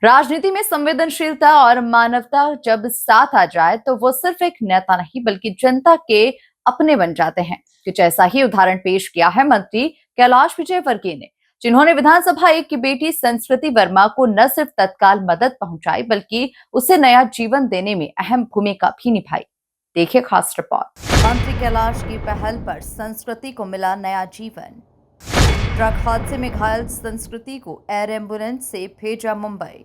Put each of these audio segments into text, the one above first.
राजनीति में संवेदनशीलता और मानवता जब साथ आ जाए तो वो सिर्फ एक नेता नहीं बल्कि जनता के अपने बन जाते हैं। कुछ ऐसा ही उदाहरण पेश किया है मंत्री कैलाश विजयवर्गीय ने, जिन्होंने विधानसभा एक की बेटी संस्कृति वर्मा को न सिर्फ तत्काल मदद पहुंचाई बल्कि उसे नया जीवन देने में अहम भूमिका भी निभाई। देखिए खास रिपोर्ट। मंत्री कैलाश की पहल पर संस्कृति को मिला नया जीवन। ट्रक हादसे में घायल संस्कृति को एयर एम्बुलेंस से भेजा मुंबई।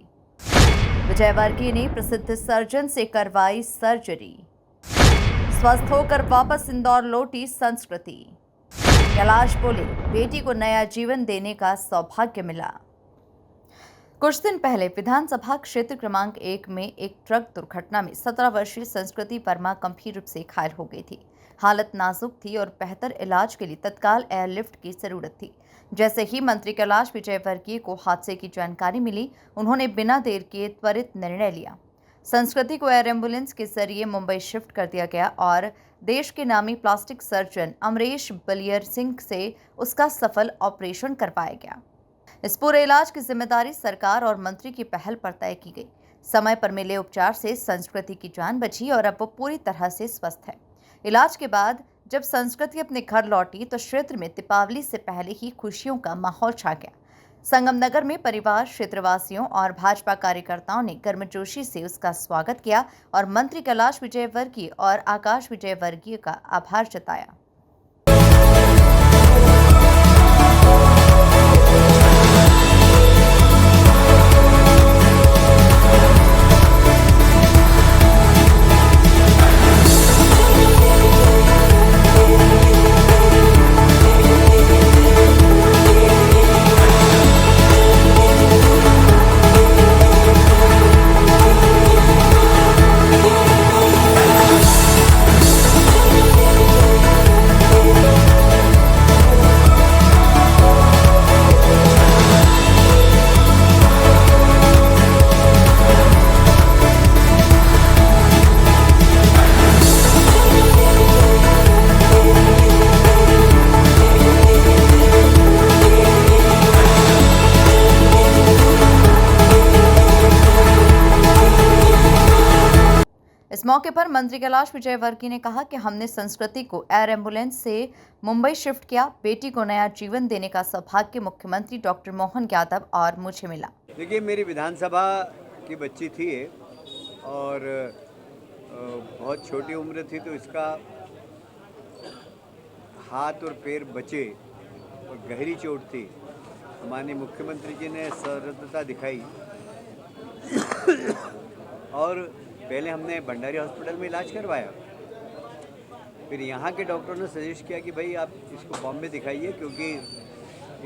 विजयवर्गीय ने प्रसिद्ध सर्जन से करवाई सर्जरी। स्वस्थ होकर वापस इंदौर लौटी संस्कृति। कैलाश बोले, बेटी को नया जीवन देने का सौभाग्य मिला। कुछ दिन पहले विधानसभा क्षेत्र क्रमांक 1 में एक ट्रक दुर्घटना में 17 वर्षीय संस्कृति वर्मा गंभीर रूप से घायल हो गई थी। हालत नाजुक थी और बेहतर इलाज के लिए तत्काल एयरलिफ्ट की जरूरत थी। जैसे ही मंत्री कैलाश विजयवर्गीय को हादसे की जानकारी मिली, उन्होंने बिना देर किए त्वरित निर्णय लिया। संस्कृति को एयर एम्बुलेंस के जरिए मुंबई शिफ्ट कर दिया गया और देश के नामी प्लास्टिक सर्जन अमरीश बलियर सिंह से उसका सफल ऑपरेशन करवाया गया। इस पूरे इलाज की जिम्मेदारी सरकार और मंत्री की पहल पर तय की गई। समय पर मिले उपचार से संस्कृति की जान बची और अब वो पूरी तरह से स्वस्थ है। इलाज के बाद जब संस्कृति अपने घर लौटी तो क्षेत्र में दीपावली से पहले ही खुशियों का माहौल छा गया। संगम नगर में परिवार, क्षेत्रवासियों और भाजपा कार्यकर्ताओं ने गर्मजोशी से उसका स्वागत किया और मंत्री कैलाश विजयवर्गीय और आकाश विजयवर्गीय का आभार जताया। इस मौके पर मंत्री कैलाश विजयवर्गीय ने कहा कि हमने संस्कृति को एयर एम्बुलेंस से मुंबई शिफ्ट किया। बेटी को नया जीवन देने का सौभाग्य मुख्यमंत्री डॉक्टर मोहन यादव और मुझे मिला। देखिए, मेरी विधानसभा की बच्ची थी ये और बहुत छोटी उम्र थी, तो इसका हाथ और पैर बचे और गहरी चोट थी। माननीय मुख्यमंत्री जी ने सहृदयता दिखाई और पहले हमने भंडारी हॉस्पिटल में इलाज करवाया। फिर यहाँ के डॉक्टरों ने सजेस्ट किया कि भाई आप इसको बॉम्बे दिखाइए क्योंकि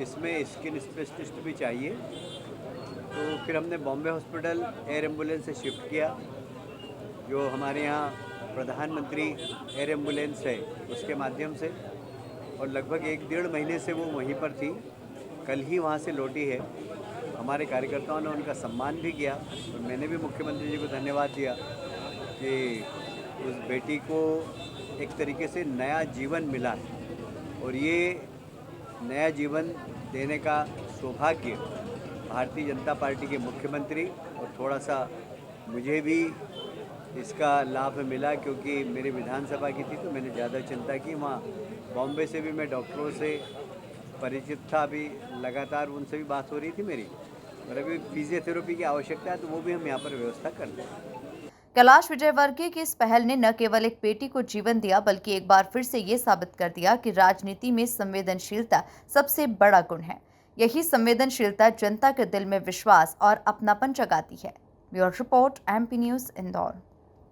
इसमें स्किन स्पेशलिस्ट भी चाहिए। तो फिर हमने बॉम्बे हॉस्पिटल एयर एम्बुलेंस से शिफ्ट किया। जो हमारे यहाँ प्रधानमंत्री एयर एम्बुलेंस है उसके माध्यम से, और लगभग 1-1.5 महीने से वो वहीं पर थी। कल ही वहाँ से लौटी है। हमारे कार्यकर्ताओं ने उनका सम्मान भी किया और मैंने भी मुख्यमंत्री जी को धन्यवाद दिया कि उस बेटी को एक तरीके से नया जीवन मिला है और ये नया जीवन देने का सौभाग्य भारतीय जनता पार्टी के मुख्यमंत्री और थोड़ा सा मुझे भी इसका लाभ मिला क्योंकि मेरी विधानसभा की थी तो मैंने ज़्यादा चिंता की। वहाँ बॉम्बे से भी मैं डॉक्टरों से परिचित था, अभी लगातार उनसे भी बात हो रही थी मेरी, और अभी फिजियोथेरेपी की आवश्यकता है तो वो भी हम यहाँ पर व्यवस्था कर दें। कैलाश विजयवर्गीय की इस पहल ने न केवल एक बेटी को जीवन दिया बल्कि एक बार फिर से ये साबित कर दिया कि राजनीति में संवेदनशीलता सबसे बड़ा गुण है। यही संवेदनशीलता जनता के दिल में विश्वास और अपनापन जगाती है। Bureau report, MP news, Indore.